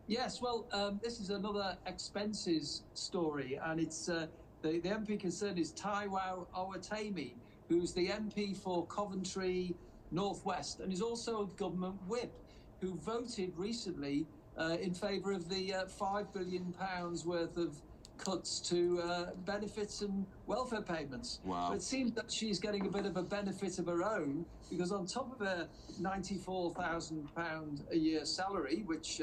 Yes, well, this is another expenses story, and it's the MP concerned is Taiwo Owatemi, who's the MP for Coventry Northwest, and is also a government whip, who voted recently in favour of the £5 billion worth of cuts to benefits and welfare payments. Wow. But it seems that she's getting a bit of a benefit of her own, because on top of her £94,000 a year salary, which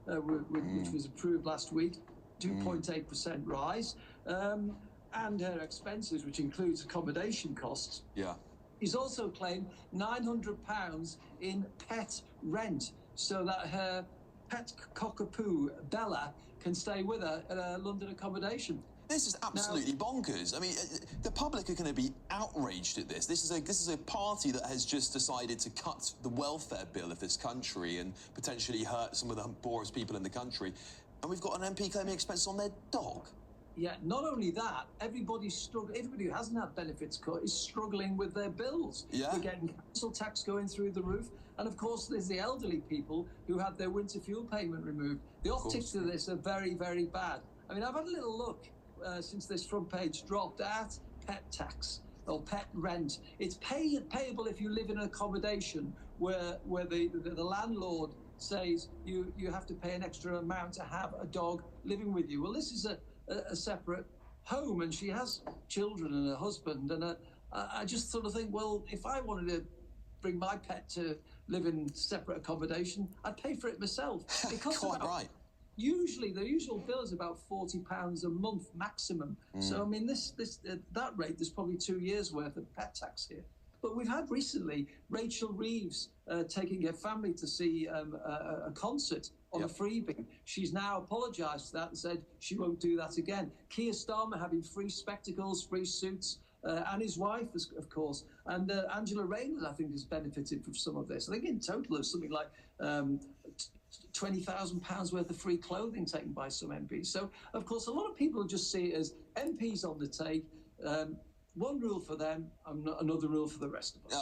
was approved last week, 2.8% rise, and her expenses, which includes accommodation costs. Yeah. He's also claimed £900 in pet rent, so that her pet cockapoo, Bella, can stay with her at a London accommodation. This is absolutely bonkers. I mean, the public are going to be outraged at this. This is a party that has just decided to cut the welfare bill of this country and potentially hurt some of the poorest people in the country. And we've got an MP claiming expenses on their dog. Yeah, not only that, everybody's struggling. Everybody who hasn't had benefits cut is struggling with their bills. Yeah. They're getting council tax going through the roof. And of course, there's the elderly people who had their winter fuel payment removed. The optics of this are very, very bad. I mean, I've had a little look since this front page dropped at pet tax or pet rent. It's payable if you live in an accommodation where the landlord says you have to pay an extra amount to have a dog living with you. Well, this is a separate home, and she has children and a husband, and I just sort of think, well, if I wanted to bring my pet to live in separate accommodation, I'd pay for it myself. Quite right. Usually, the usual bill is about £40 a month maximum. So, I mean, that rate, there's probably 2 years' worth of pet tax here. But we've had recently Rachel Reeves taking her family to see a concert on a freebie. She's now apologised for that and said she won't do that again. Keir Starmer having free spectacles, free suits, and his wife, of course. And Angela Rayner, I think, has benefited from some of this. I think in total there's something like £20,000 worth of free clothing taken by some MPs. So, of course, a lot of people just see it as MPs on the take. One rule for them, another rule for the rest of us.